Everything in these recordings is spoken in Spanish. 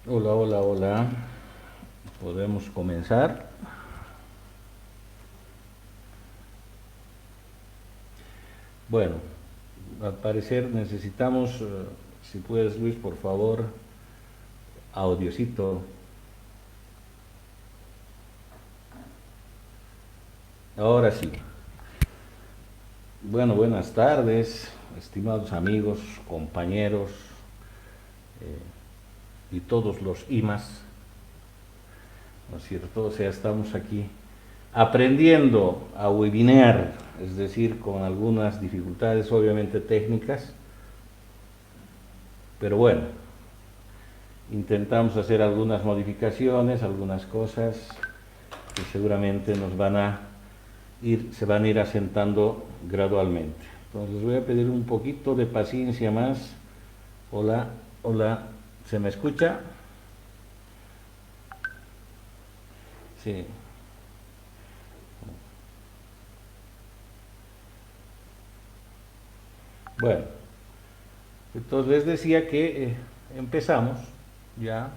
Hola, hola, hola. Podemos comenzar. Bueno, al parecer necesitamos, si puedes Luis, por favor, audiocito. Ahora sí. Bueno, buenas tardes, estimados amigos, compañeros y todos los IMAs, ¿no es cierto? O sea, estamos aquí aprendiendo a webinear, es decir, con algunas dificultades obviamente técnicas, pero bueno, intentamos hacer algunas modificaciones, algunas cosas que seguramente se van a ir asentando gradualmente. Entonces les voy a pedir un poquito de paciencia más. Hola, hola, ¿se me escucha? Sí. Bueno, entonces les decía que empezamos ya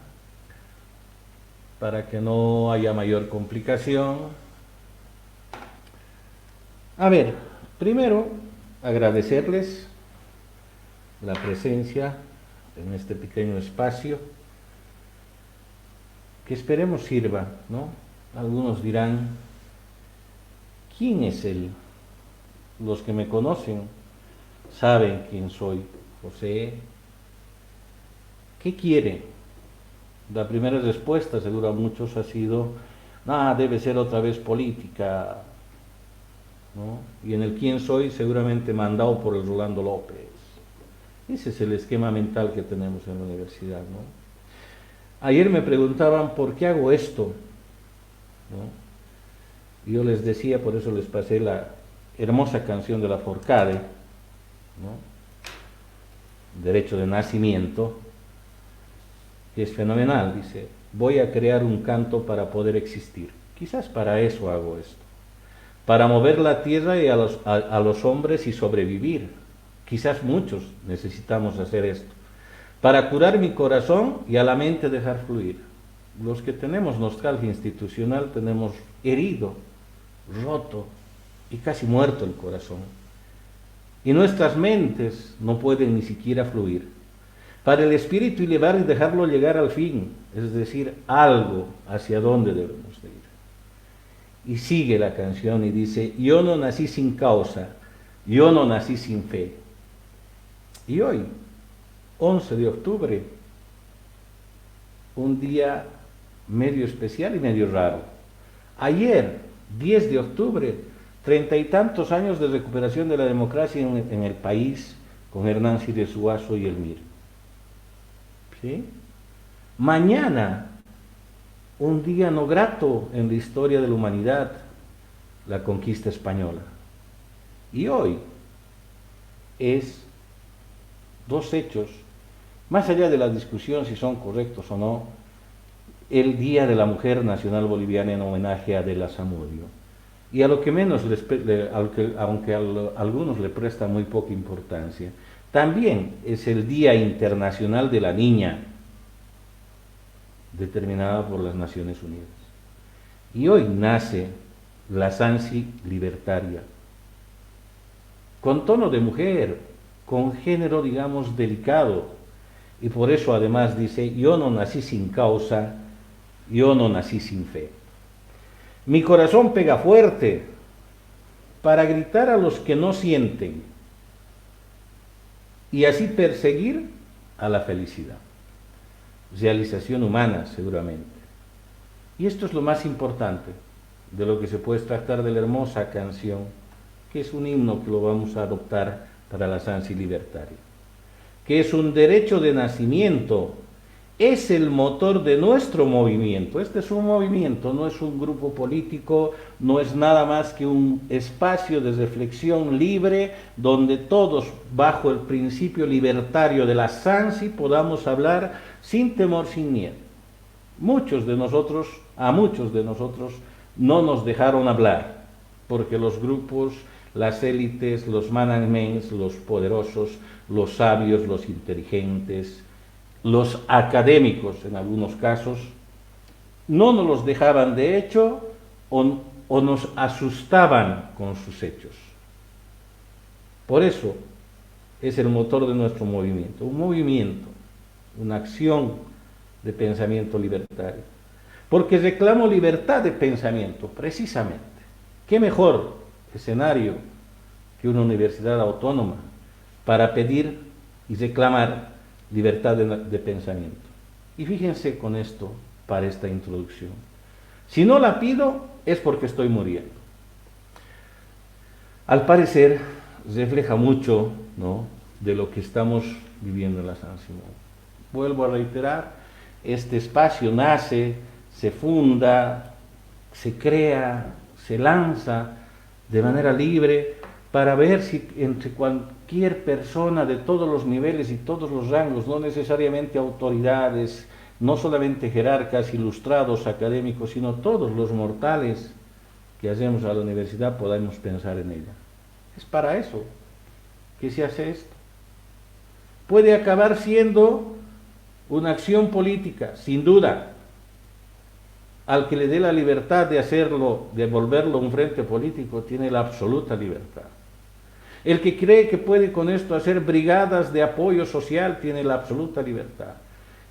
para que no haya mayor complicación. A ver, primero agradecerles la presencia en este pequeño espacio que esperemos sirva, ¿no? Algunos dirán, ¿quién es él? Los que me conocen saben quién soy, José. ¿Qué quiere? La primera respuesta, seguro a muchos, ha sido, debe ser otra vez política, ¿no? Y en el quién soy, seguramente mandado por el Rolando López. Ese es el esquema mental que tenemos en la universidad, ¿no? Ayer me preguntaban por qué hago esto, ¿no? Yo les decía, por eso les pasé la hermosa canción de la Forcade, ¿no? Derecho de nacimiento, que es fenomenal. Dice, voy a crear un canto para poder existir. Quizás para eso hago esto. Para mover la tierra y a los hombres y sobrevivir. Quizás muchos necesitamos hacer esto. Para curar mi corazón y a la mente dejar fluir. Los que tenemos nostalgia institucional tenemos herido, roto y casi muerto el corazón. Y nuestras mentes no pueden ni siquiera fluir. Para el espíritu elevar y dejarlo llegar al fin, es decir, algo hacia dónde debemos de ir. Y sigue la canción y dice, yo no nací sin causa, yo no nací sin fe. Y hoy, 11 de octubre, un día medio especial y medio raro. Ayer, 10 de octubre, 30 y tantos años de recuperación de la democracia en el país con Hernán Siles Suazo y el MIR. ¿Sí? Mañana, un día no grato en la historia de la humanidad, la conquista española. Y hoy es dos hechos, más allá de la discusión si son correctos o no, el Día de la Mujer Nacional Boliviana en homenaje a Adela Zamudio. Y a lo que menos, aunque a algunos le prestan muy poca importancia, también es el Día Internacional de la Niña, determinada por las Naciones Unidas. Y hoy nace la SANSI libertaria, con tono de mujer, con género, digamos, delicado. Y por eso además dice, yo no nací sin causa, yo no nací sin fe. Mi corazón pega fuerte para gritar a los que no sienten y así perseguir a la felicidad. Realización humana, seguramente. Y esto es lo más importante de lo que se puede tratar de la hermosa canción, que es un himno que lo vamos a adoptar para la SANSI libertaria, que es un derecho de nacimiento, es el motor de nuestro movimiento. Este es un movimiento, no es un grupo político, no es nada más que un espacio de reflexión libre donde todos, bajo el principio libertario de la SANSI, podamos hablar sin temor, sin miedo. A muchos de nosotros no nos dejaron hablar, porque los grupos, las élites, los managements, los poderosos, los sabios, los inteligentes, los académicos, en algunos casos, no nos los dejaban de hecho o nos asustaban con sus hechos. Por eso es el motor de nuestro movimiento, una acción de pensamiento libertario. Porque reclamo libertad de pensamiento, precisamente. ¿Qué mejor escenario que una universidad autónoma para pedir y reclamar libertad de pensamiento? Y fíjense con esto para esta introducción. Si no la pido es porque estoy muriendo. Al parecer refleja mucho, ¿no?, de lo que estamos viviendo en la San Simón. Vuelvo a reiterar, este espacio nace, se funda, se crea, se lanza de manera libre para ver si entre cualquier persona de todos los niveles y todos los rangos, no necesariamente autoridades, no solamente jerarcas, ilustrados, académicos, sino todos los mortales que hacemos a la universidad podamos pensar en ella. Es para eso que se hace esto. Puede acabar siendo una acción política, sin duda. Al que le dé la libertad de hacerlo, de volverlo un frente político, tiene la absoluta libertad. El que cree que puede con esto hacer brigadas de apoyo social, tiene la absoluta libertad.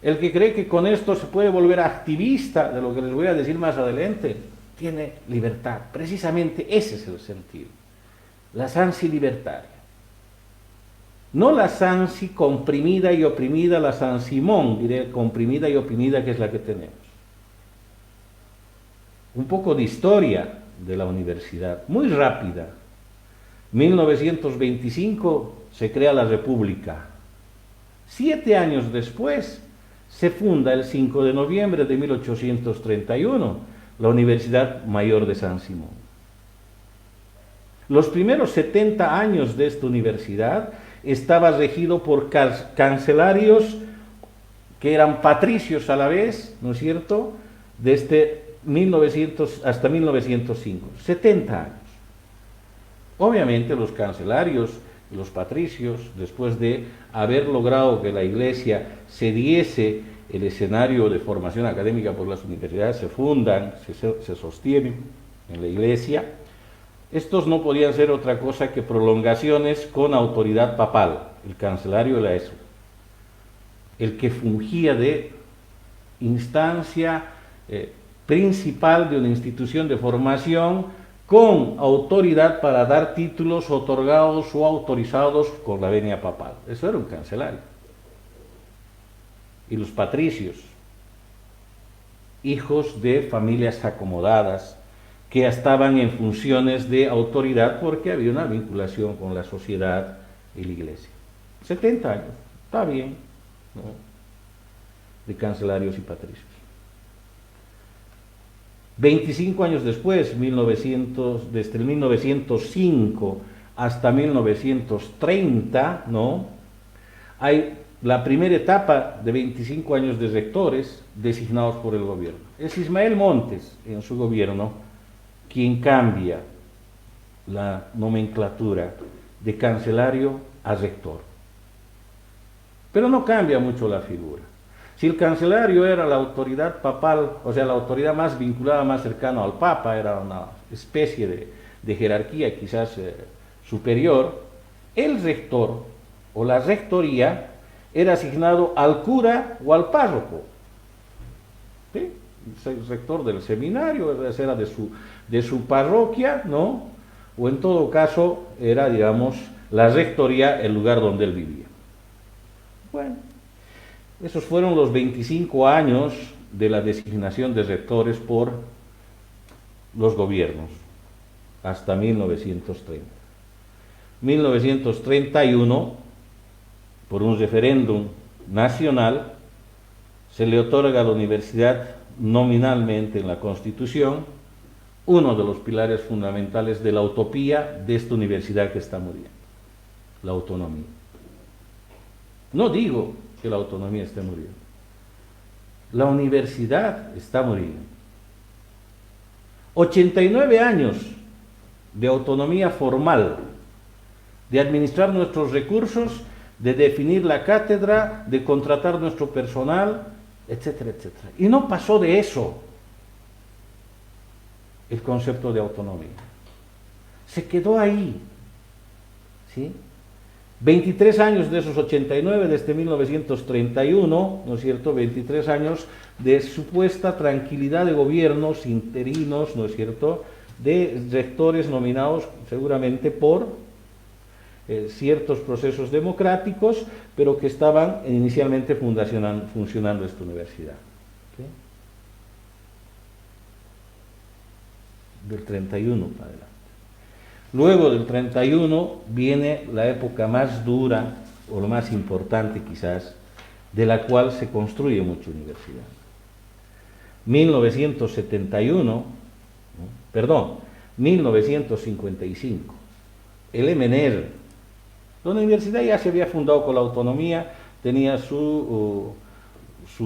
El que cree que con esto se puede volver activista, de lo que les voy a decir más adelante, tiene libertad. Precisamente ese es el sentido. La SANSI libertaria. No la SANSI comprimida y oprimida, la San Simón, diré, comprimida y oprimida, que es la que tenemos. Un poco de historia de la universidad, muy rápida. 1925 se crea la República. 7 años después se funda el 5 de noviembre de 1831 la Universidad Mayor de San Simón. Los primeros 70 años de esta universidad estaba regido por cancelarios que eran patricios a la vez, ¿no es cierto?, desde 1900 hasta 1905, 70 años. Obviamente los cancelarios y los patricios, después de haber logrado que la Iglesia cediese el escenario de formación académica por las universidades, se fundan, se sostienen en la Iglesia. Estos no podían ser otra cosa que prolongaciones con autoridad papal. El cancelario era eso, el que fungía de instancia principal de una institución de formación con autoridad para dar títulos otorgados o autorizados con la venia papal. Eso era un cancelario. Y los patricios, hijos de familias acomodadas, que estaban en funciones de autoridad porque había una vinculación con la sociedad y la Iglesia. 70 años, está bien, ¿no?, de cancelarios y patricios. 25 años después, desde el 1905 hasta 1930, ¿no?, hay la primera etapa de 25 años de rectores designados por el gobierno. Es Ismael Montes, en su gobierno, quien cambia la nomenclatura de cancelario a rector. Pero no cambia mucho la figura. Si el cancelario era la autoridad papal, o sea, la autoridad más vinculada, más cercana al Papa, era una especie de jerarquía quizás superior, el rector o la rectoría era asignado al cura o al párroco. ¿Sí? El rector del seminario era de su parroquia, ¿no?, o en todo caso era, digamos, la rectoría el lugar donde él vivía. Bueno, esos fueron los 25 años de la designación de rectores por los gobiernos, hasta 1930. 1931, por un referéndum nacional, se le otorga a la universidad nominalmente en la Constitución uno de los pilares fundamentales de la utopía de esta universidad que está muriendo, la autonomía. No digo que la autonomía esté muriendo, la universidad está muriendo. 89 años de autonomía formal, de administrar nuestros recursos de definir la cátedra, de contratar nuestro personal, etcétera, etcétera. Y no pasó de eso el concepto de autonomía. Se quedó ahí, ¿sí? 23 años de esos 89, desde 1931, ¿no es cierto?, 23 años de supuesta tranquilidad de gobiernos interinos, ¿no es cierto?, de rectores nominados seguramente por ciertos procesos democráticos, pero que estaban inicialmente funcionando esta universidad. ¿Sí? Del 31 para adelante. Luego del 31 viene la época más dura, o lo más importante quizás, de la cual se construye mucha universidad. 1955, el MNR. La universidad ya se había fundado con la autonomía, tenía su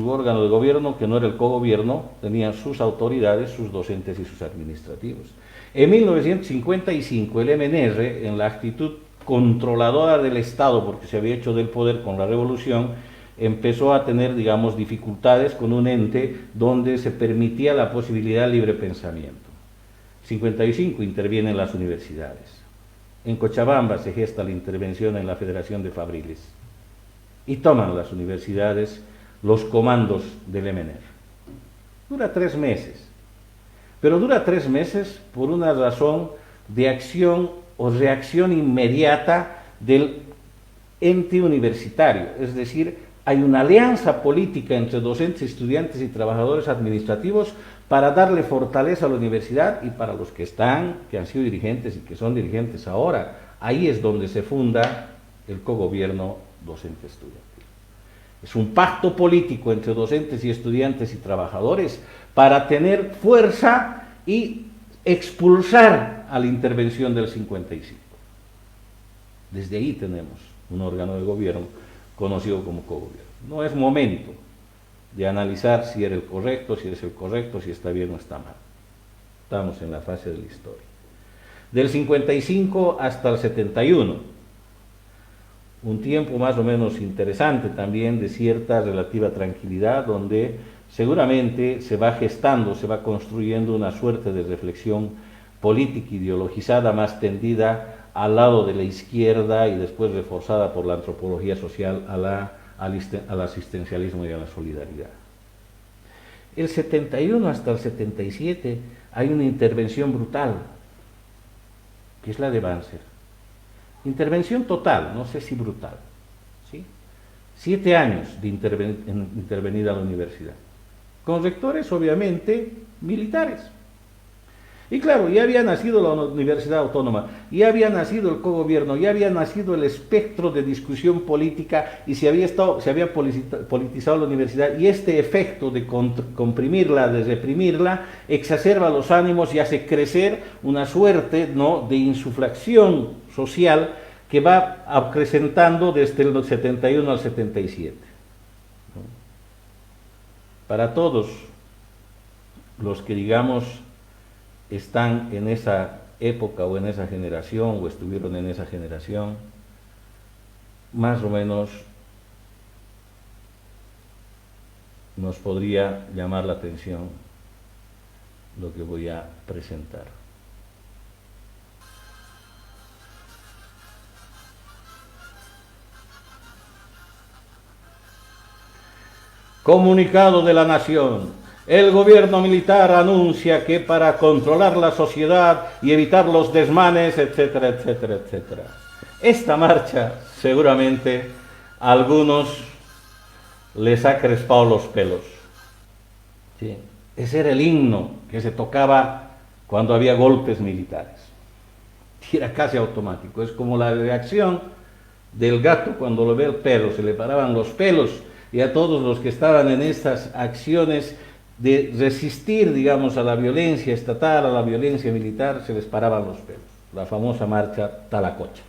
órgano de gobierno, que no era el cogobierno, tenía sus autoridades, sus docentes y sus administrativos. En 1955, el MNR, en la actitud controladora del Estado, porque se había hecho del poder con la revolución, empezó a tener, digamos, dificultades con un ente donde se permitía la posibilidad de libre pensamiento. 55, intervienen las universidades. En Cochabamba se gesta la intervención en la Federación de Fabriles y toman las universidades los comandos del MNR. Dura 3 meses, pero dura 3 meses por una razón de acción o reacción inmediata del ente universitario, es decir, hay una alianza política entre docentes, estudiantes y trabajadores administrativos para darle fortaleza a la universidad y para los que han sido dirigentes y que son dirigentes ahora. Ahí es donde se funda el cogobierno docente-estudiantil. Es un pacto político entre docentes y estudiantes y trabajadores para tener fuerza y expulsar a la intervención del 55. Desde ahí tenemos un órgano de gobierno conocido como cogobierno. No es momento de analizar si era el correcto, si es el correcto, si está bien o está mal. Estamos en la fase de la historia. Del 55 hasta el 71, un tiempo más o menos interesante también de cierta relativa tranquilidad, donde seguramente se va gestando, se va construyendo una suerte de reflexión política ideologizada más tendida al lado de la izquierda y después reforzada por la antropología social al asistencialismo y a la solidaridad. El 71 hasta el 77 hay una intervención brutal, que es la de Banzer. Intervención total, no sé si brutal. ¿Sí? 7 años de intervenida a la universidad, con rectores obviamente militares. Y claro, ya había nacido la Universidad Autónoma, ya había nacido el cogobierno, ya había nacido el espectro de discusión política y se había politizado la universidad, y este efecto de comprimirla, de reprimirla, exacerba los ánimos y hace crecer una suerte, ¿no?, de insuflación social que va acrecentando desde el 71 al 77. ¿No? Para todos los que, digamos, están en esa época o en esa generación o estuvieron en esa generación, más o menos nos podría llamar la atención lo que voy a presentar. Comunicado de la Nación. El gobierno militar anuncia que para controlar la sociedad y evitar los desmanes, etcétera, etcétera, etcétera. Esta marcha, seguramente, a algunos les ha crespado los pelos. ¿Sí? Ese era el himno que se tocaba cuando había golpes militares. Y era casi automático. Es como la reacción del gato cuando lo ve el perro, se le paraban los pelos, y a todos los que estaban en estas acciones de resistir, digamos, a la violencia estatal, a la violencia militar, se les paraban los pelos. La famosa marcha Talacocha.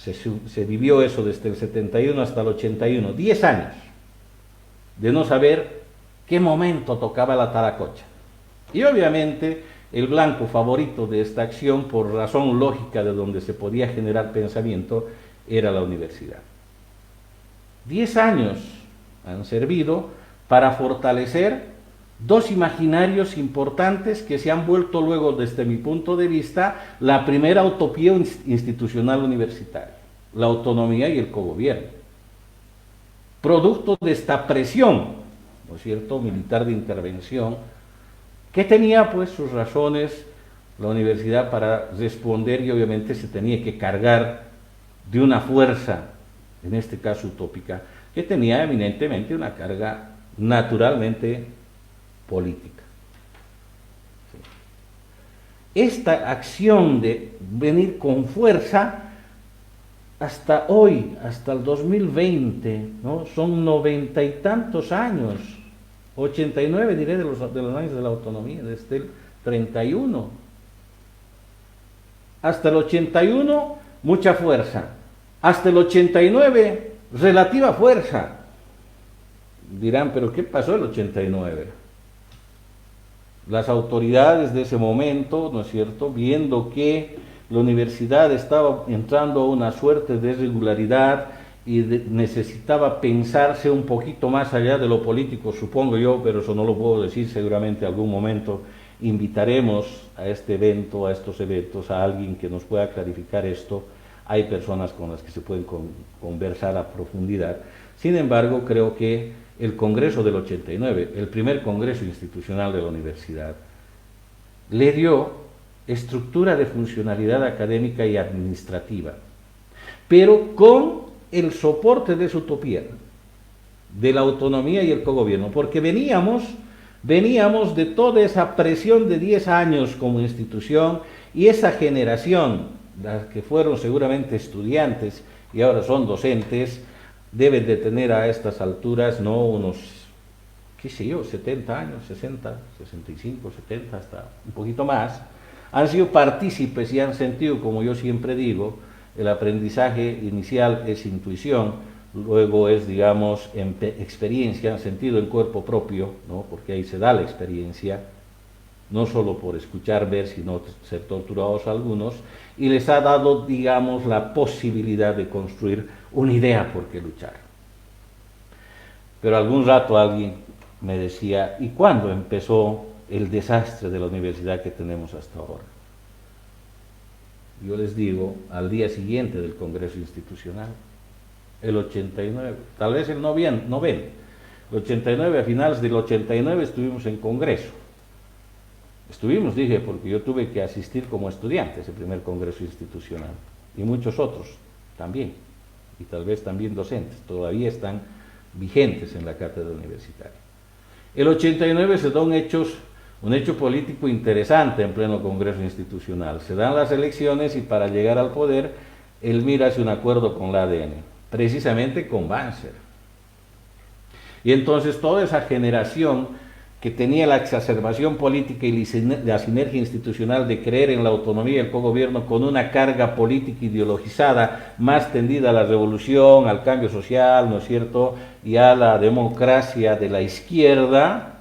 ¿Sí? Se vivió eso desde el 71 hasta el 81, 10 años de no saber qué momento tocaba la Talacocha. Y obviamente el blanco favorito de esta acción, por razón lógica de donde se podía generar pensamiento, era la universidad. 10 años han servido para fortalecer dos imaginarios importantes que se han vuelto luego, desde mi punto de vista, la primera utopía institucional universitaria: la autonomía y el cogobierno. Producto de esta presión, ¿no es cierto?, militar de intervención, que tenía pues sus razones la universidad para responder, y obviamente se tenía que cargar de una fuerza, en este caso utópica, que tenía eminentemente una carga naturalmente política. Esta acción de venir con fuerza hasta hoy, hasta el 2020, ¿no?, son 90 y tantos años, 89 diré de los años de la autonomía, desde el 31. Hasta el 81, mucha fuerza. Hasta el 89, relativa fuerza. Dirán, ¿pero qué pasó el 89? Las autoridades de ese momento, ¿no es cierto?, viendo que la universidad estaba entrando a una suerte de irregularidad y necesitaba pensarse un poquito más allá de lo político, supongo yo, pero eso no lo puedo decir, seguramente en algún momento invitaremos a este evento, a estos eventos, a alguien que nos pueda clarificar esto. Hay personas con las que se pueden conversar a profundidad. Sin embargo, creo que el Congreso del 89, el primer Congreso institucional de la universidad, le dio estructura de funcionalidad académica y administrativa, pero con el soporte de su utopía, de la autonomía y el cogobierno, porque veníamos de toda esa presión de 10 años como institución, y esa generación, las que fueron seguramente estudiantes y ahora son docentes, deben de tener a estas alturas, no unos, qué sé yo, 70 años, 60, 65, 70, hasta un poquito más, han sido partícipes y han sentido, como yo siempre digo, el aprendizaje inicial es intuición, luego es, digamos, experiencia, han sentido en cuerpo propio, ¿no?, porque ahí se da la experiencia, no solo por escuchar, ver, sino ser torturados algunos, y les ha dado, digamos, la posibilidad de construir una idea por qué luchar. Pero algún rato alguien me decía, ¿y cuándo empezó el desastre de la universidad que tenemos hasta ahora? Yo les digo, al día siguiente del Congreso Institucional, el 89, tal vez el noveno, el 89, a finales del 89 estuvimos en Congreso. Estuvimos, dije, porque yo tuve que asistir como estudiante a ese primer Congreso Institucional, y muchos otros también, y tal vez también docentes, todavía están vigentes en la cátedra universitaria. El 89 se da un hecho político interesante en pleno Congreso Institucional. Se dan las elecciones y para llegar al poder, Elmira hace un acuerdo con la ADN, precisamente con Banzer. Y entonces toda esa generación que tenía la exacerbación política y la sinergia institucional de creer en la autonomía y el cogobierno, con una carga política ideologizada más tendida a la revolución, al cambio social, ¿no es cierto?, y a la democracia de la izquierda,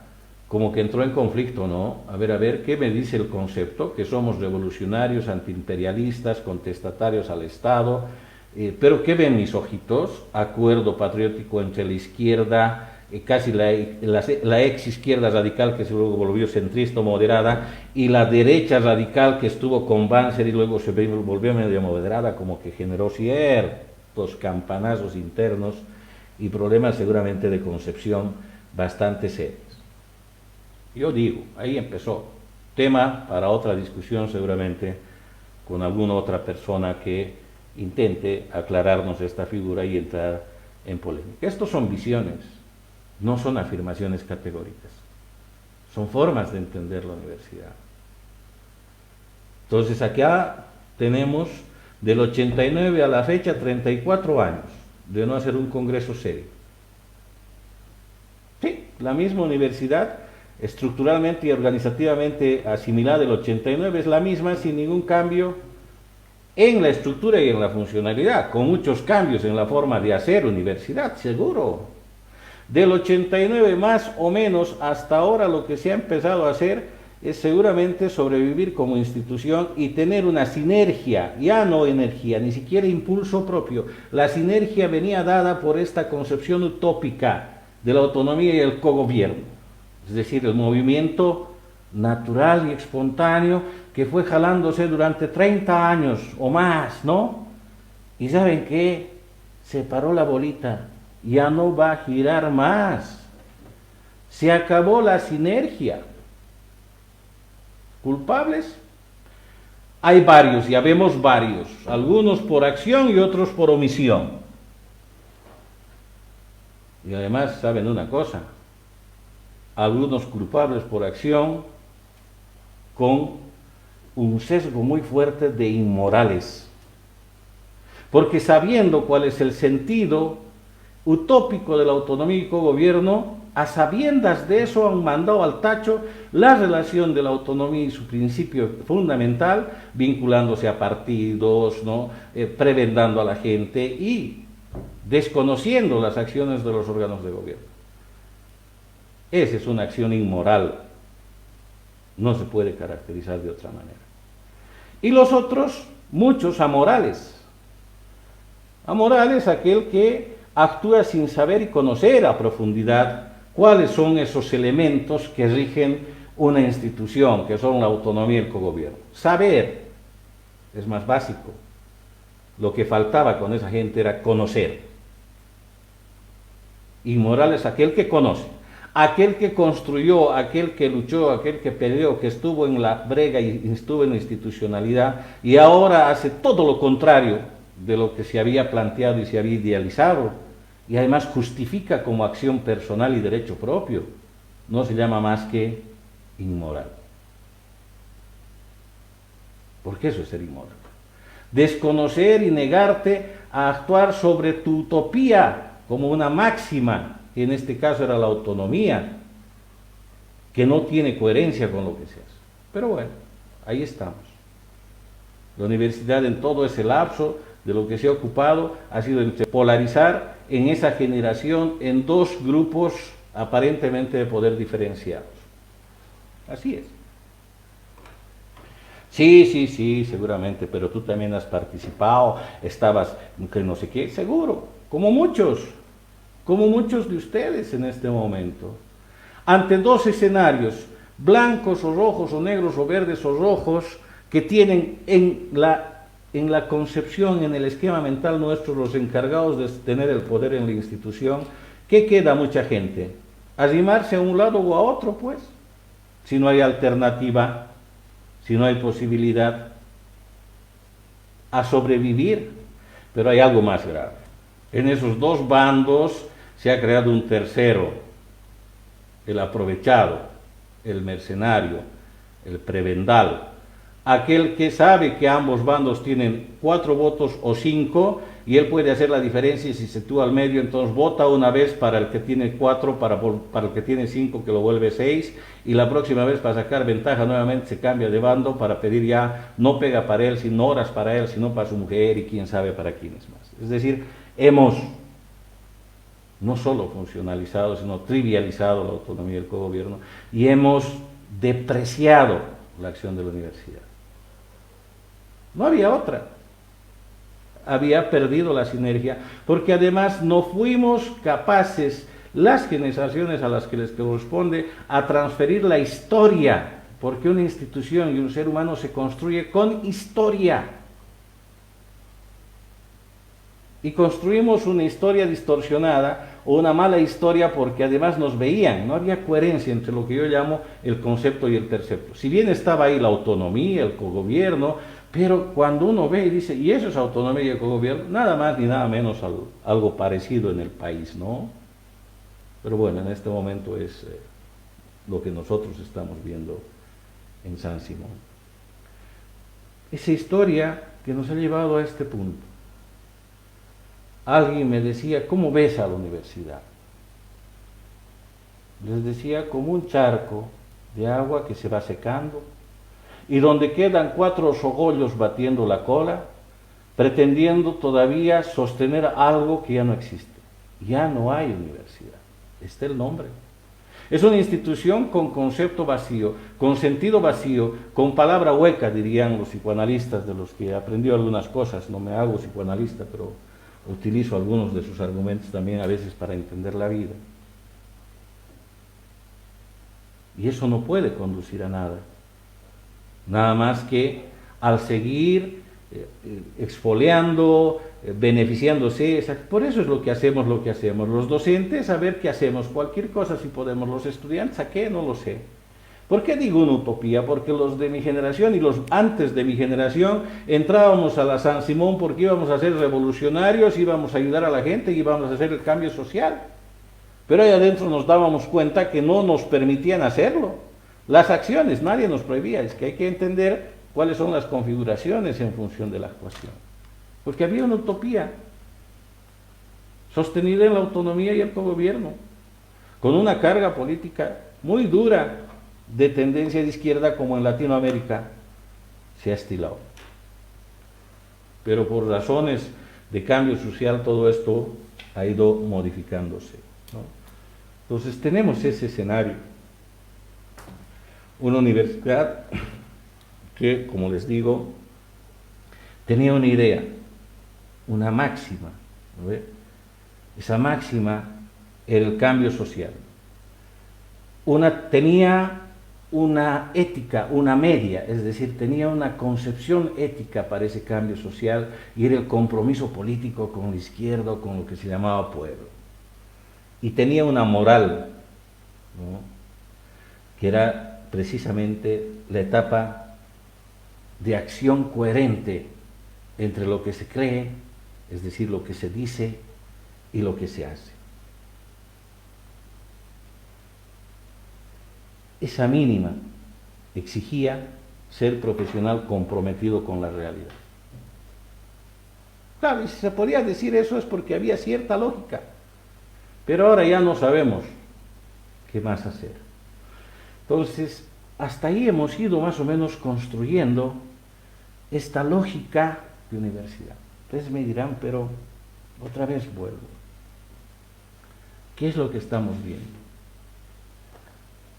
como que entró en conflicto, ¿no? A ver, ¿qué me dice el concepto? Que somos revolucionarios, antiimperialistas, contestatarios al Estado, pero ¿qué ven mis ojitos? Acuerdo patriótico entre la izquierda, casi la ex izquierda radical, que se luego volvió centrista o moderada, y la derecha radical, que estuvo con Banzer y luego se volvió medio moderada, como que generó ciertos campanazos internos y problemas seguramente de concepción bastante serios. Yo digo, ahí empezó, tema para otra discusión seguramente con alguna otra persona que intente aclararnos esta figura y entrar en polémica. Estos son visiones, no son afirmaciones categóricas, son formas de entender la universidad. Entonces acá tenemos del 89 a la fecha 34 años de no hacer un congreso serio. Sí, la misma universidad, estructuralmente y organizativamente asimilada del 89, es la misma, sin ningún cambio en la estructura y en la funcionalidad, con muchos cambios en la forma de hacer universidad, seguro. Del 89 más o menos hasta ahora lo que se ha empezado a hacer es seguramente sobrevivir como institución y tener una sinergia, ya no energía, ni siquiera impulso propio. La sinergia venía dada por esta concepción utópica de la autonomía y el cogobierno, es decir, el movimiento natural y espontáneo que fue jalándose durante 30 años o más, ¿no? Y ¿saben qué? Se paró la bolita, ya no va a girar más. Se acabó la sinergia. ¿Culpables? Hay varios, ya vemos varios, algunos por acción y otros por omisión. Y además, ¿saben una cosa? Algunos culpables por acción con un sesgo muy fuerte de inmorales. Porque sabiendo cuál es el sentido utópico de la autonomía y cogobierno, a sabiendas de eso han mandado al tacho la relación de la autonomía y su principio fundamental, vinculándose a partidos, ¿no? Prebendando a la gente y desconociendo las acciones de los órganos de gobierno. Esa es una acción inmoral, no se puede caracterizar de otra manera. Y los otros, muchos amorales. Amoral es aquel que actúa sin saber y conocer a profundidad cuáles son esos elementos que rigen una institución, que son la autonomía y el cogobierno. Saber es más básico. Lo que faltaba con esa gente era conocer. Inmoral es aquel que conoce, aquel que construyó, aquel que luchó, aquel que peleó, que estuvo en la brega y estuvo en la institucionalidad y ahora hace todo lo contrario de lo que se había planteado y se había idealizado, y además justifica como acción personal y derecho propio. No se llama más que inmoral. Porque eso es ser inmoral. Desconocer y negarte a actuar sobre tu utopía como una máxima, que en este caso era la autonomía, que no tiene coherencia con lo que se hace. Pero bueno, ahí estamos. La universidad en todo ese lapso de lo que se ha ocupado ha sido entre polarizar en esa generación en dos grupos aparentemente de poder diferenciados. Así es. Sí, seguramente, pero tú también has participado, estabas, que no sé qué, seguro, como muchos de ustedes en este momento. Ante dos escenarios, blancos o rojos o negros o verdes o rojos, que tienen en la concepción, en el esquema mental nuestro, los encargados de tener el poder en la institución, ¿qué queda mucha gente? Arrimarse a un lado o a otro, pues, si no hay alternativa, si no hay posibilidad a sobrevivir. Pero hay algo más grave. En esos dos bandos se ha creado un tercero, el aprovechado, el mercenario, el prebendal, aquel que sabe que ambos bandos tienen 4 votos o 5 y él puede hacer la diferencia y si se sitúa al medio, entonces vota una vez para el que tiene 4, para el que tiene 5 que lo vuelve 6 y la próxima vez para sacar ventaja nuevamente se cambia de bando para pedir ya no pega para él, sino horas para él, sino para su mujer y quién sabe para quiénes más. Es decir, hemos no solo funcionalizado, sino trivializado la autonomía del cogobierno y hemos depreciado la acción de la universidad. No había otra. Había perdido la sinergia, porque además no fuimos capaces, las generaciones a las que les corresponde, a transferir la historia, porque una institución y un ser humano se construye con historia. Y construimos una historia distorsionada o una mala historia porque además nos veían, no había coherencia entre lo que yo llamo el concepto y el percepto. Si bien estaba ahí la autonomía, el cogobierno, pero cuando uno ve y dice, ¿y eso es autonomía y el cogobierno? Nada más ni nada menos algo parecido en el país, ¿no? Pero bueno, en este momento es lo que nosotros estamos viendo en San Simón. Esa historia que nos ha llevado a este punto. Alguien me decía, ¿cómo ves a la universidad? Les decía, como un charco de agua que se va secando y donde quedan 4 sogollos batiendo la cola, pretendiendo todavía sostener algo que ya no existe. Ya no hay universidad, está el nombre. Es una institución con concepto vacío, con sentido vacío, con palabra hueca, dirían los psicoanalistas, de los que aprendí algunas cosas. No me hago psicoanalista, pero utilizo algunos de sus argumentos también a veces para entender la vida. Y eso no puede conducir a nada. Nada más que al seguir exfoliando, beneficiándose. Por eso es lo que hacemos. Los docentes, a ver qué hacemos, cualquier cosa si podemos. Los estudiantes, ¿a qué? No lo sé. ¿Por qué digo una utopía? Porque los de mi generación y los antes de mi generación entrábamos a la San Simón porque íbamos a ser revolucionarios, íbamos a ayudar a la gente y íbamos a hacer el cambio social. Pero ahí adentro nos dábamos cuenta que no nos permitían hacerlo. Las acciones, nadie nos prohibía, es que hay que entender cuáles son las configuraciones en función de la actuación. Porque había una utopía sostenida en la autonomía y el cogobierno, con una carga política muy dura de tendencia de izquierda, como en Latinoamérica se ha estilado. Pero por razones de cambio social todo esto ha ido modificándose, ¿no? Entonces tenemos ese escenario. Una universidad que, como les digo, tenía una idea, una máxima, ¿no? Esa máxima era el cambio social. Tenía una ética, una media, es decir, tenía una concepción ética para ese cambio social, y era el compromiso político con la izquierda, con lo que se llamaba pueblo. Y tenía una moral, ¿no? Que era precisamente la etapa de acción coherente entre lo que se cree, es decir, lo que se dice, y lo que se hace. Esa mínima exigía ser profesional comprometido con la realidad. Claro, y si se podía decir eso es porque había cierta lógica, pero ahora ya no sabemos qué más hacer. Entonces, hasta ahí hemos ido más o menos construyendo esta lógica de universidad. Ustedes me dirán, pero otra vez vuelvo. ¿Qué es lo que estamos viendo?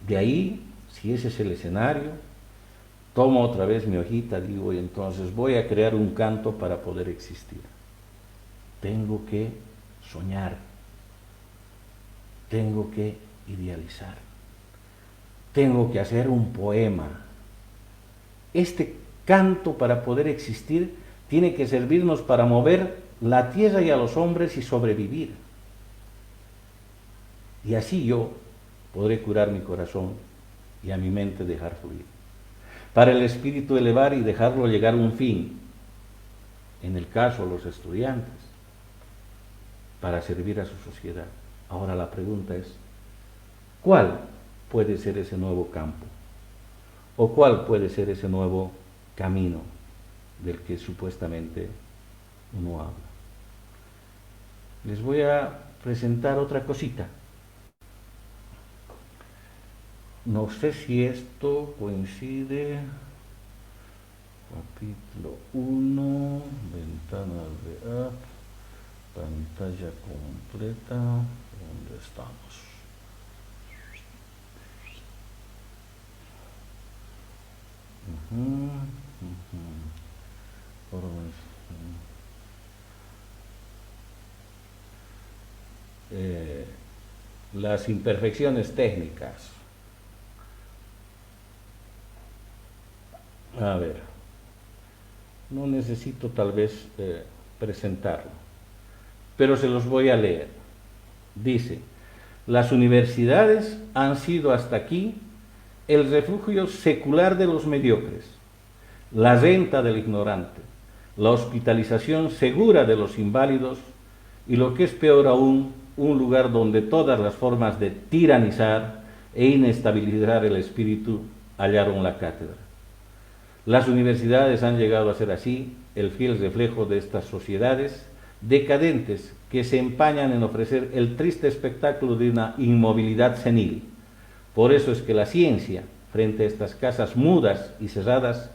De ahí, si ese es el escenario, tomo otra vez mi hojita, digo, y entonces voy a crear un canto para poder existir. Tengo que soñar, tengo que idealizar, tengo que hacer un poema. Este canto, para poder existir, tiene que servirnos para mover la tierra y a los hombres y sobrevivir. Y así yo podré curar mi corazón y a mi mente dejar fluir. Para el espíritu elevar y dejarlo llegar a un fin, en el caso de los estudiantes, para servir a su sociedad. Ahora la pregunta es, ¿cuál puede ser ese nuevo campo? ¿O cuál puede ser ese nuevo camino del que supuestamente uno habla? Les voy a presentar otra cosita. No sé si esto coincide. Capítulo 1, ventanas de app, pantalla completa. ¿Dónde estamos? Las imperfecciones técnicas. A ver, no necesito tal vez presentarlo, pero se los voy a leer. Dice: las universidades han sido hasta aquí el refugio secular de los mediocres, la renta del ignorante, la hospitalización segura de los inválidos y, lo que es peor aún, un lugar donde todas las formas de tiranizar e inestabilizar el espíritu hallaron la cátedra. Las universidades han llegado a ser así el fiel reflejo de estas sociedades decadentes que se empañan en ofrecer el triste espectáculo de una inmovilidad senil. Por eso es que la ciencia, frente a estas casas mudas y cerradas,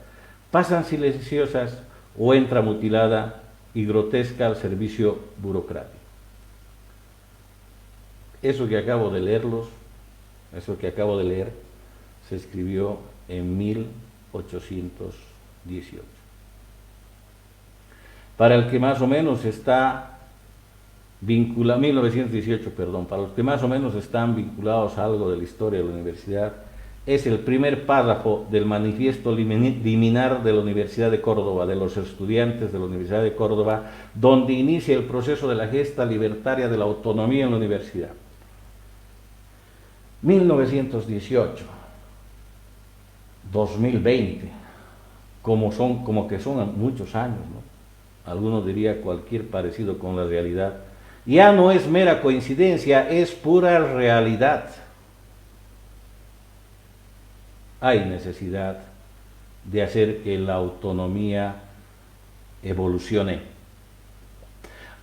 pasan silenciosas o entra mutilada y grotesca al servicio burocrático. Eso que acabo de leerlos, eso que acabo de leer, se escribió en 1818. Para el que más o menos está vinculado, 1918, perdón, para los que más o menos están vinculados a algo de la historia de la universidad, es el primer párrafo del manifiesto liminar de la Universidad de Córdoba, de los estudiantes de la Universidad de Córdoba, donde inicia el proceso de la gesta libertaria de la autonomía en la universidad. 1918, 2020, como que son muchos años, ¿no? Algunos dirían cualquier parecido con la realidad. Ya no es mera coincidencia, es pura realidad. Hay necesidad de hacer que la autonomía evolucione.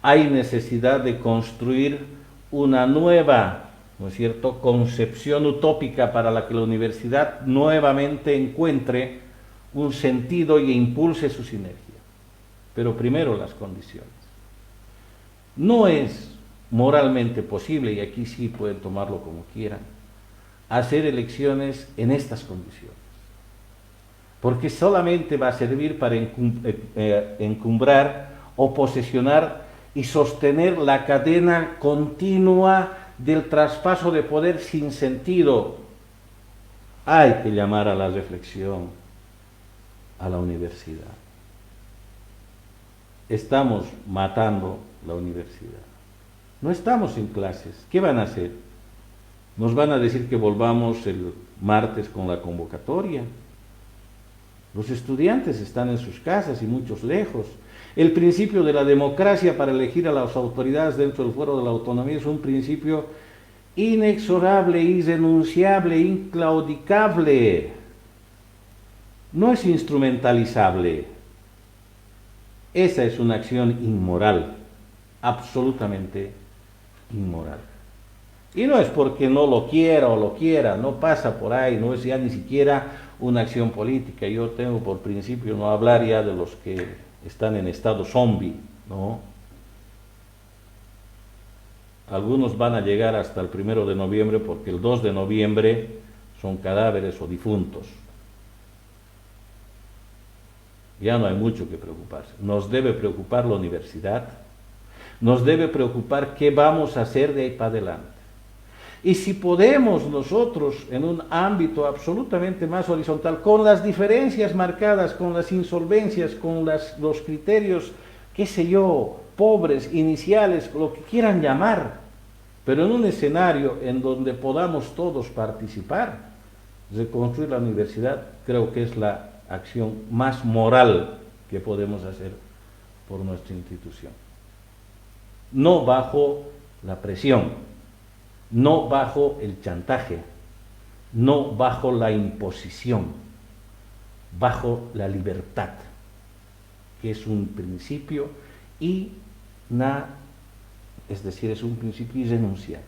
Hay necesidad de construir una nueva, ¿no es cierto?, concepción utópica para la que la universidad nuevamente encuentre un sentido y impulse su sinergia. Pero primero las condiciones. No es moralmente posible, y aquí sí pueden tomarlo como quieran, hacer elecciones en estas condiciones, porque solamente va a servir para encumbrar o posesionar y sostener la cadena continua del traspaso de poder sin sentido. Hay que llamar a la reflexión a la universidad. Estamos matando la universidad. No estamos en clases. ¿Qué van a hacer? Nos van a decir que volvamos el martes con la convocatoria. Los estudiantes están en sus casas y muchos lejos. El principio de la democracia para elegir a las autoridades dentro del fuero de la autonomía es un principio inexorable, irrenunciable, inclaudicable. No es instrumentalizable. Esa es una acción inmoral, absolutamente inmoral. Y no es porque no lo quiera o lo quiera, no pasa por ahí, no es ya ni siquiera una acción política. Yo tengo por principio no hablar ya de los que están en estado zombie, ¿no? Algunos van a llegar hasta el 1 de noviembre porque el 2 de noviembre son cadáveres o difuntos. Ya no hay mucho que preocuparse. Nos debe preocupar la universidad, nos debe preocupar qué vamos a hacer de ahí para adelante. Y si podemos nosotros, en un ámbito absolutamente más horizontal, con las diferencias marcadas, con las insolvencias, con los criterios, qué sé yo, pobres, iniciales, lo que quieran llamar, pero en un escenario en donde podamos todos participar, reconstruir la universidad, creo que es la acción más moral que podemos hacer por nuestra institución. No bajo la presión, no bajo el chantaje, no bajo la imposición, bajo la libertad, que es un principio es decir, es un principio irrenunciable.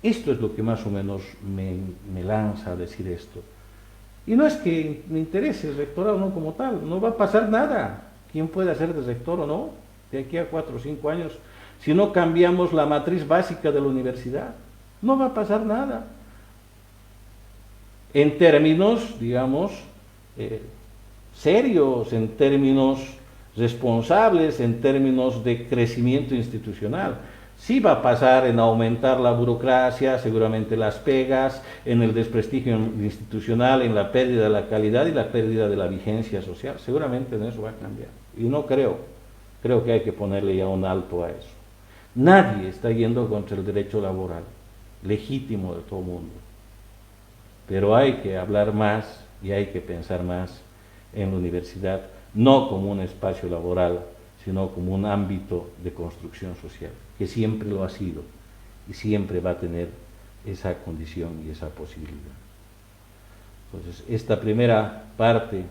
Esto es lo que más o menos me lanza a decir esto. Y no es que me interese el rectorado no como tal, no va a pasar nada. ¿Quién puede ser de rector o no? De aquí a 4 o 5 años, si no cambiamos la matriz básica de la universidad, no va a pasar nada. En términos, digamos, serios, en términos responsables, en términos de crecimiento institucional. Sí va a pasar en aumentar la burocracia, seguramente las pegas, en el desprestigio institucional, en la pérdida de la calidad y la pérdida de la vigencia social. Seguramente en eso va a cambiar. Y no creo que hay que ponerle ya un alto a eso. Nadie está yendo contra el derecho laboral, legítimo de todo mundo. Pero hay que hablar más y hay que pensar más en la universidad, no como un espacio laboral, sino como un ámbito de construcción social, que siempre lo ha sido y siempre va a tener esa condición y esa posibilidad. Entonces, esta primera parte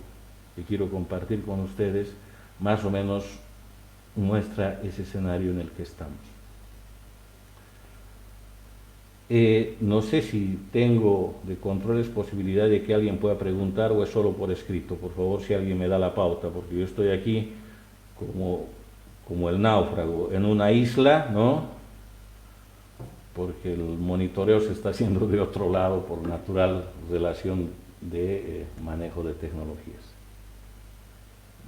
que quiero compartir con ustedes, más o menos muestra ese escenario en el que estamos. No sé si tengo de controles posibilidad de que alguien pueda preguntar o es solo por escrito. Por favor, si alguien me da la pauta, porque yo estoy aquí como el náufrago en una isla, ¿no? porque el monitoreo se está haciendo de otro lado por natural relación de manejo de tecnologías.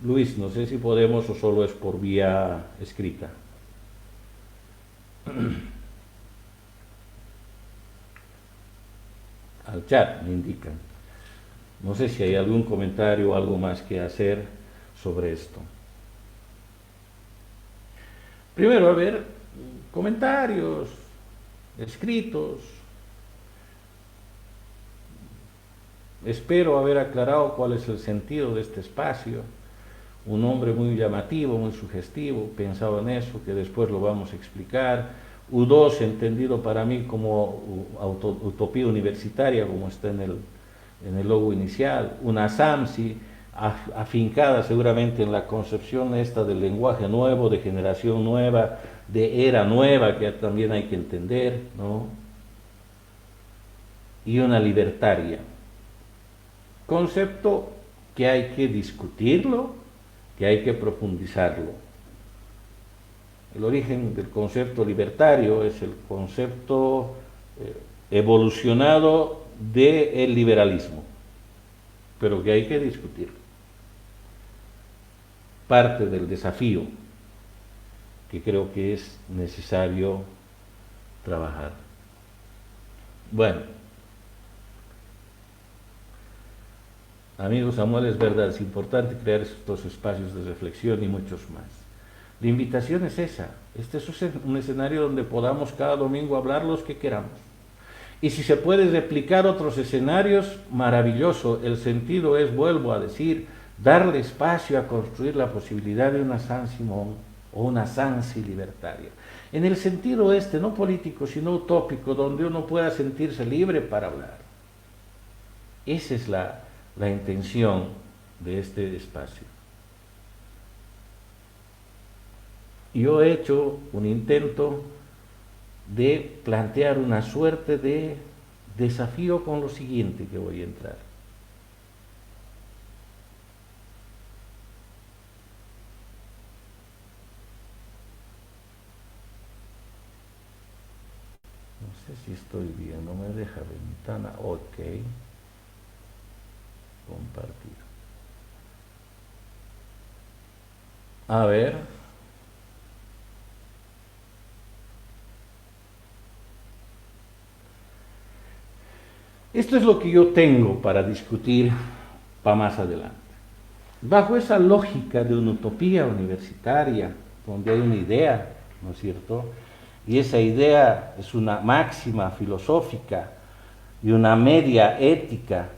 Luis, no sé si podemos o solo es por vía escrita. Al chat me indican. No sé si hay algún comentario o algo más que hacer sobre esto. Primero, a ver, comentarios, escritos. Espero haber aclarado cuál es el sentido de este espacio. Un nombre muy llamativo, muy sugestivo, pensado en eso, que después lo vamos a explicar. U2, entendido para mí como utopía universitaria, como está en el logo inicial. Una SAMSI, afincada seguramente en la concepción esta del lenguaje nuevo, de generación nueva, de era nueva, que también hay que entender, ¿no? Y una libertaria. Concepto que hay que discutirlo, que hay que profundizarlo. El origen del concepto libertario es el concepto evolucionado del liberalismo, pero que hay que discutir. Parte del desafío que creo que es necesario trabajar. Bueno, amigos, Samuel, es verdad, es importante crear estos espacios de reflexión y muchos más. La invitación es esa. Este es un escenario donde podamos cada domingo hablar los que queramos. Y si se puede replicar otros escenarios, maravilloso. El sentido es, vuelvo a decir, darle espacio a construir la posibilidad de una San Simón o una Sansi libertaria. En el sentido este, no político, sino utópico, donde uno pueda sentirse libre para hablar. Esa es la intención de este espacio. Yo he hecho un intento de plantear una suerte de desafío con lo siguiente que voy a entrar. No sé si estoy bien, no me deja ventana. Ok. Compartir. A ver. Esto es lo que yo tengo para discutir para más adelante. Bajo esa lógica de una utopía universitaria, donde hay una idea, ¿no es cierto? Y esa idea es una máxima filosófica y una media ética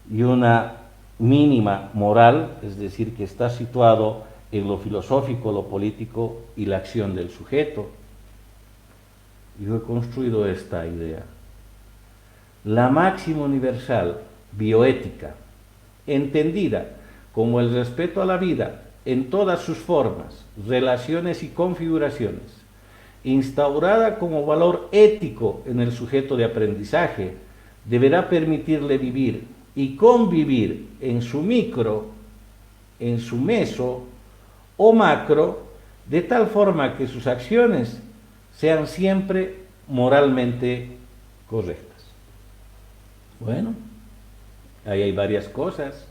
y una mínima moral, es decir, que está situado en lo filosófico, lo político y la acción del sujeto. Yo he construido esta idea. La máxima universal bioética, entendida como el respeto a la vida en todas sus formas, relaciones y configuraciones, instaurada como valor ético en el sujeto de aprendizaje, deberá permitirle vivir y convivir en su micro, en su meso o macro, de tal forma que sus acciones sean siempre moralmente correctas. Bueno, ahí hay varias cosas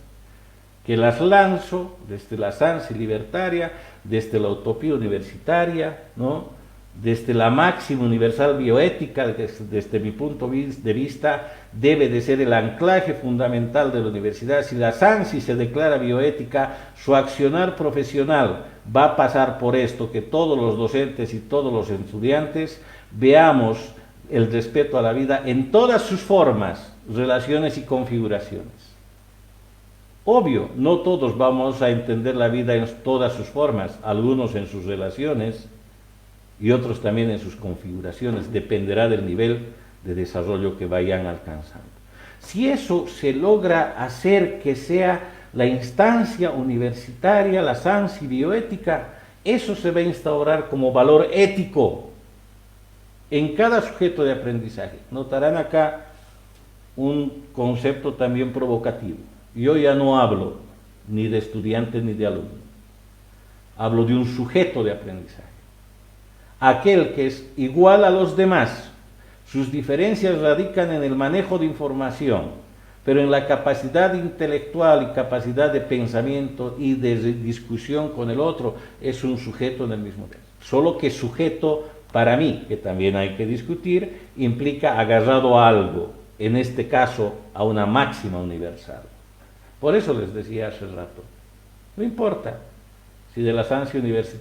que las lanzo desde la Sansi libertaria, desde la utopía universitaria, ¿no? Desde la máxima universal bioética, desde mi punto de vista, debe de ser el anclaje fundamental de la universidad. Si la Sansi se declara bioética, su accionar profesional va a pasar por esto, que todos los docentes y todos los estudiantes veamos el respeto a la vida en todas sus formas, relaciones y configuraciones. Obvio, no todos vamos a entender la vida en todas sus formas, algunos en sus relaciones y otros también en sus configuraciones, dependerá del nivel de desarrollo que vayan alcanzando. Si eso se logra hacer que sea la instancia universitaria, la Sansi bioética, eso se va a instaurar como valor ético en cada sujeto de aprendizaje. Notarán acá un concepto también provocativo. Yo ya no hablo ni de estudiante ni de alumno. Hablo de un sujeto de aprendizaje. Aquel que es igual a los demás, Sus diferencias radican en el manejo de información, pero en la capacidad intelectual y capacidad de pensamiento y de discusión con el otro es un sujeto en el mismo tiempo. Solo que sujeto, para mí, que también hay que discutir, implica agarrado a algo, en este caso a una máxima universal. Por eso les decía hace rato, no importa si de la Sansi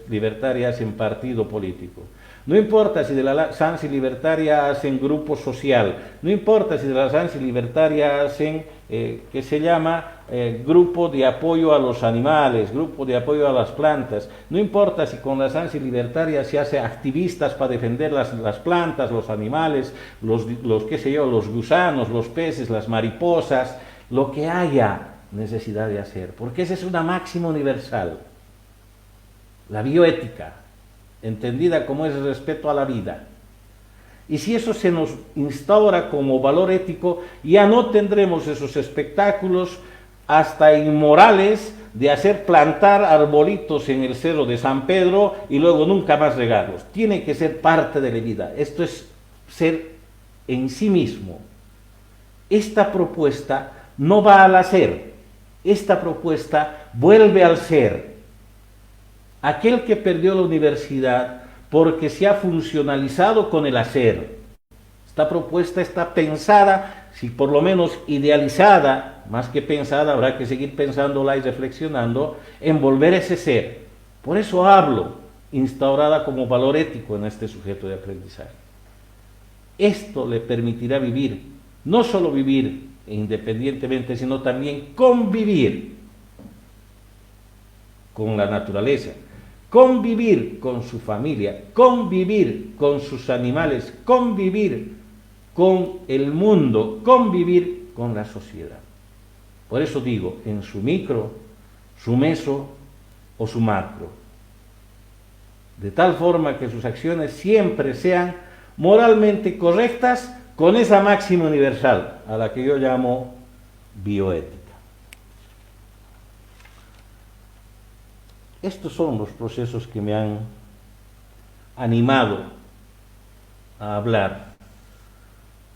Libertaria hacen partido político, no importa si de la Sansi Libertaria hacen grupo social, no importa si de la Sansi Libertaria hacen, que se llama grupo de apoyo a los animales, grupo de apoyo a las plantas, no importa si con la Sansi Libertaria se hace activistas para defender las plantas, los animales, qué sé yo, los gusanos, los peces, las mariposas, lo que haya necesidad de hacer, porque esa es una máxima universal. La bioética, entendida como es el respeto a la vida. Y si eso se nos instaura como valor ético, ya no tendremos esos espectáculos hasta inmorales de hacer plantar arbolitos en el cerro de San Pedro y luego nunca más regarlos. Tiene que ser parte de la vida. Esto es ser en sí mismo. Esta propuesta no va al hacer. Esta propuesta vuelve al ser. Aquel que perdió la universidad porque se ha funcionalizado con el hacer. Esta propuesta está pensada, si por lo menos idealizada, más que pensada, habrá que seguir pensándola y reflexionando, en volver ese ser. Por eso hablo, instaurada como valor ético en este sujeto de aprendizaje. Esto le permitirá vivir, no solo vivir independientemente, sino también convivir con la naturaleza, convivir con su familia, convivir con sus animales, convivir con el mundo, convivir con la sociedad. Por eso digo, en su micro, su meso o su macro. De tal forma que sus acciones siempre sean moralmente correctas con esa máxima universal, a la que yo llamo bioética. Estos son los procesos que me han animado a hablar.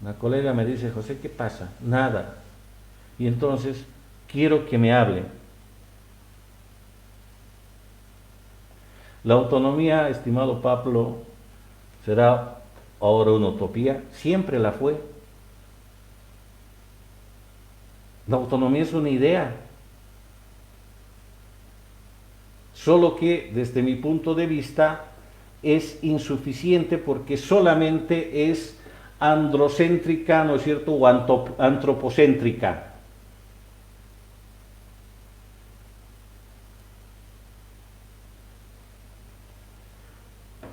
Una colega me dice, José, ¿qué pasa? Nada. Y entonces quiero que me hablen. La autonomía, estimado Pablo, será ahora una utopía. Siempre la fue. La autonomía es una idea. Solo que desde mi punto de vista es insuficiente porque solamente es androcéntrica, ¿no es cierto?, o antropocéntrica.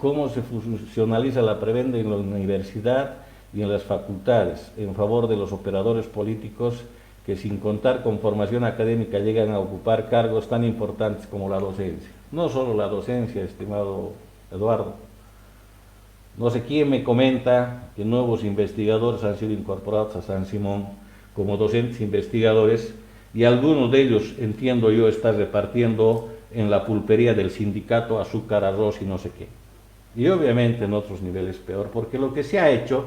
Cómo se funcionaliza la prebenda en la universidad y en las facultades en favor de los operadores políticos que sin contar con formación académica llegan a ocupar cargos tan importantes como la docencia. No solo la docencia, estimado Eduardo. No sé quién me comenta que nuevos investigadores han sido incorporados a San Simón como docentes investigadores y algunos de ellos, entiendo yo, están repartiendo en la pulpería del sindicato azúcar, arroz y no sé qué. Y obviamente en otros niveles peor, porque lo que se ha hecho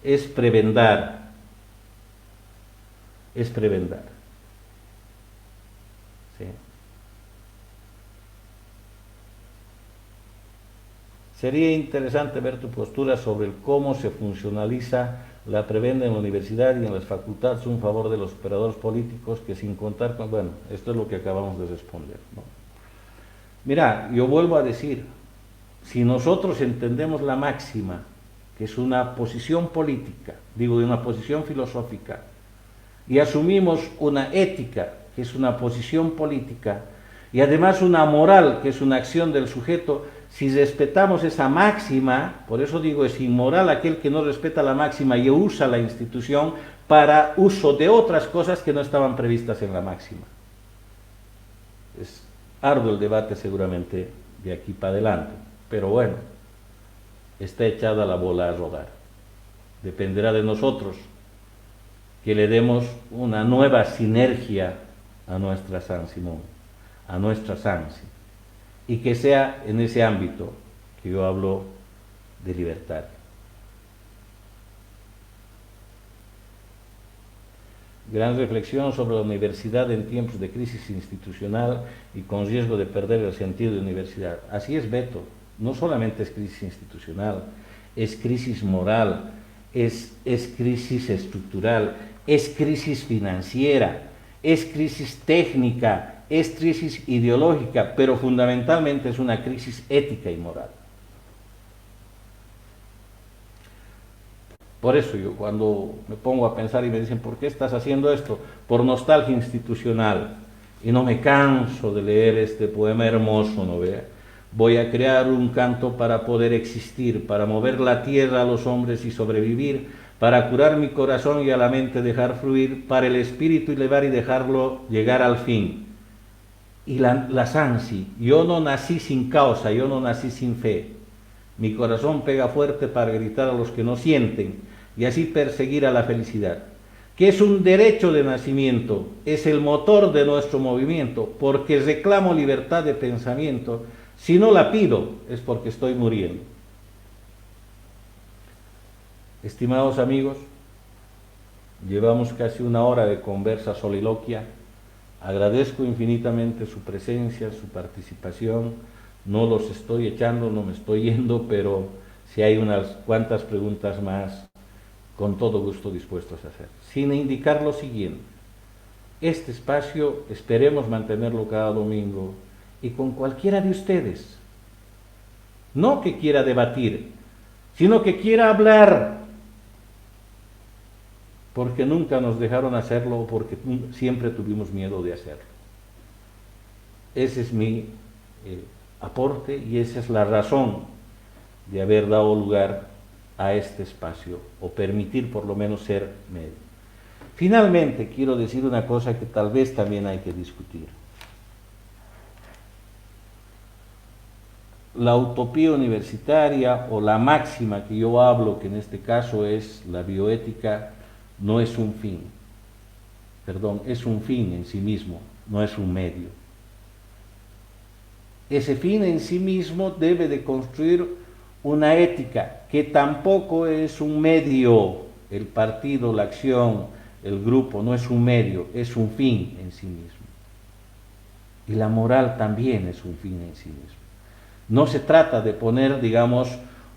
es prebendar. Es prebendar. ¿Sí? Sería interesante ver tu postura sobre el cómo se funcionaliza la prebenda en la universidad y en las facultades en favor de los operadores políticos que sin contar con... Bueno, esto es lo que acabamos de responder, ¿no? Mira, yo vuelvo a decir, si nosotros entendemos la máxima, que es una posición política, digo, de una posición filosófica, y asumimos una ética, que es una posición política, y además una moral, que es una acción del sujeto, si respetamos esa máxima, por eso digo, es inmoral aquel que no respeta la máxima y usa la institución para uso de otras cosas que no estaban previstas en la máxima. Es arduo el debate seguramente de aquí para adelante, pero bueno, está echada la bola a rodar. Dependerá de nosotros que le demos una nueva sinergia a nuestra San Simón, a nuestra Sansi, y que sea en ese ámbito que yo hablo de libertad. Gran reflexión sobre la universidad en tiempos de crisis institucional y con riesgo de perder el sentido de universidad. Así es, Beto. No solamente es crisis institucional, es crisis moral, es crisis estructural, es crisis financiera, es crisis técnica, es crisis ideológica, pero fundamentalmente es una crisis ética y moral. Por eso yo cuando me pongo a pensar y me dicen, ¿por qué estás haciendo esto? Por nostalgia institucional. Y no me canso de leer este poema hermoso, ¿no ve? Voy a crear un canto para poder existir, para mover la tierra a los hombres y sobrevivir, para curar mi corazón y a la mente dejar fluir, para el espíritu elevar y dejarlo llegar al fin. Y la Sansi, yo no nací sin causa, yo no nací sin fe. Mi corazón pega fuerte para gritar a los que no sienten y así perseguir a la felicidad, que es un derecho de nacimiento, es el motor de nuestro movimiento, porque reclamo libertad de pensamiento. Si no la pido, es porque estoy muriendo. Estimados amigos, llevamos casi una hora de conversa soliloquia. Agradezco infinitamente su presencia, su participación. No los estoy echando, no me estoy yendo, pero si hay unas cuantas preguntas más, con todo gusto dispuestos a hacer. Sin indicar lo siguiente, este espacio esperemos mantenerlo cada domingo y con cualquiera de ustedes. No que quiera debatir, sino que quiera hablar, porque nunca nos dejaron hacerlo o porque siempre tuvimos miedo de hacerlo. Ese es mi aporte y esa es la razón de haber dado lugar a este espacio o permitir por lo menos ser medio. Finalmente quiero decir una cosa que tal vez también hay que discutir. La utopía universitaria o la máxima que yo hablo, que en este caso es la bioética, no es un fin. Perdón, es un fin en sí mismo, no es un medio. Ese fin en sí mismo debe de construir una ética que tampoco es un medio, el partido, la acción, el grupo, no es un medio, es un fin en sí mismo. Y la moral también es un fin en sí mismo. No se trata de poner, digamos,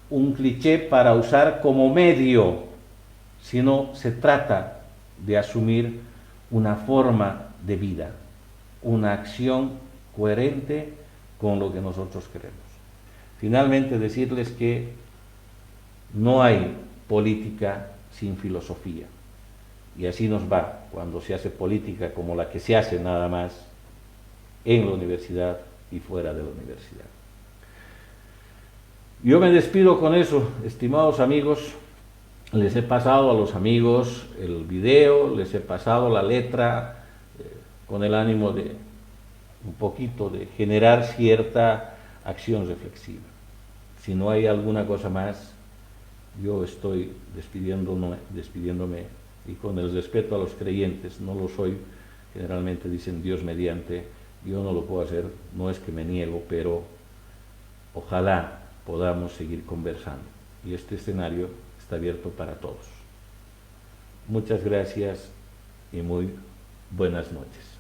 un cliché para usar como medio, sino se trata de asumir una forma de vida, una acción coherente con lo que nosotros queremos. Finalmente decirles que no hay política sin filosofía. Y así nos va cuando se hace política como la que se hace nada más en la universidad y fuera de la universidad. Yo me despido con eso, estimados amigos. Les he pasado a los amigos el video, les he pasado la letra con el ánimo de un poquito de generar cierta acción reflexiva. Si no hay alguna cosa más, yo estoy despidiéndome y con el respeto a los creyentes, no lo soy, generalmente dicen Dios mediante, yo no lo puedo hacer, no es que me niego, pero ojalá podamos seguir conversando y este escenario está abierto para todos. Muchas gracias y muy buenas noches.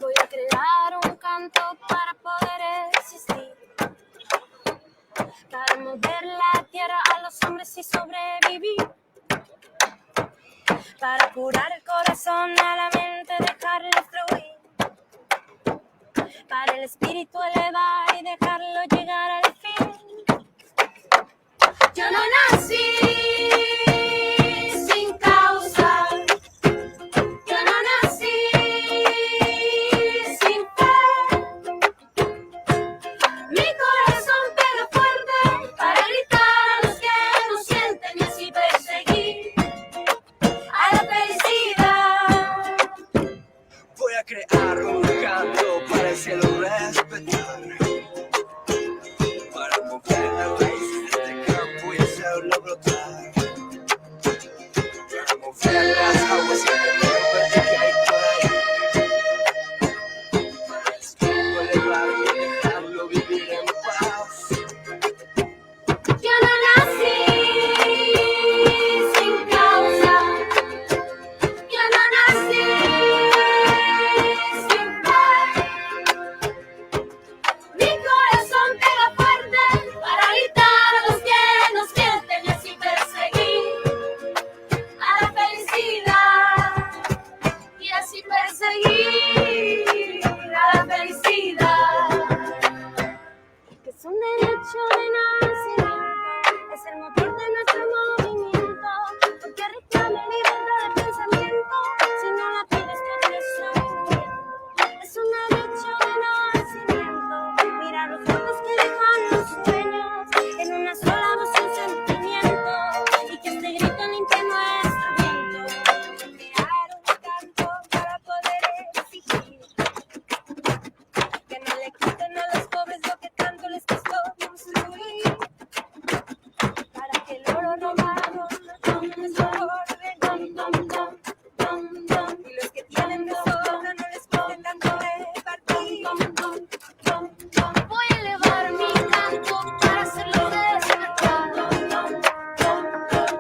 Voy a crear un canto para poder existir, para mover la tierra a los hombres y sobrevivir, para curar el corazón a la mente, dejarle fluir, para el espíritu elevar y dejarlo llegar al fin. Yo no nací sin causa, yo no nací sin fe. Mi corazón pega fuerte para gritar a los que no sienten y así perseguir a la felicidad. Voy a crear un canto para el cielo respetar, para mover las raíces de este campo y hacerlo brotar, para mover las aguas y entender que hay por ahí, para el espíritu elevar y dejarlo vivir en paz. Yo no nací sin causa, yo no nací sin fe. Mi corazón pega fuerte para gritar a los que no sienten y así perseguir a la felicidad. Y así perseguir a la felicidad. Que es un derecho de nacimiento, es el motor de nuestro movimiento, porque reclama libertad de pensamiento, si no la pides con deseo. Es un derecho de nacimiento, mirar los ojos que dejan los sueños, en una sola voz un sentimiento, y que este grito limpie nuestro viento. Crear un canto para poder exigir que no le quiten a los pobres lo que tanto les costó construir, para que el oro robado no tome nuestro orden, y los que tienen de sobra no les pueden tanto repartir. Voy a elevar mi canto para hacerlo despertar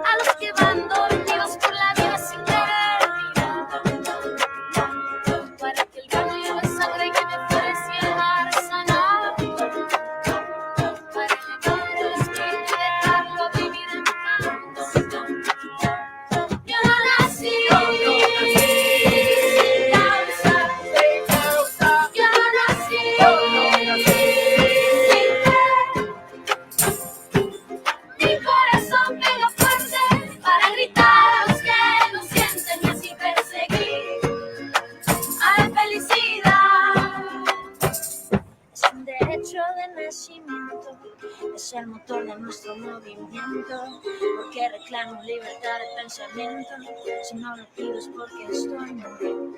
a los que van dormidos por la vida sin querer mirar, para que el grano lleve sangre que me ofrece el mar sanar, para elevar el espíritu y dejarlo vivir en paz. Yo no nací sin causa, yo no nací sin fe. Mi corazón pega fuerte para gritar a los que no sienten y así perseguir a la felicidad. Es un derecho de nacimiento, es el motor de nuestro movimiento, porque reclamo libertad de pensamiento, si no lo pido es porque estoy muriendo.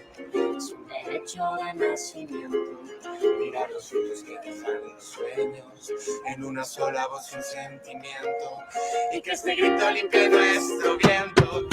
Es un derecho de nacimiento, Mirar los frutos que dejan los sueños, en una sola voz y un sentimiento, y que este grito limpie nuestro viento.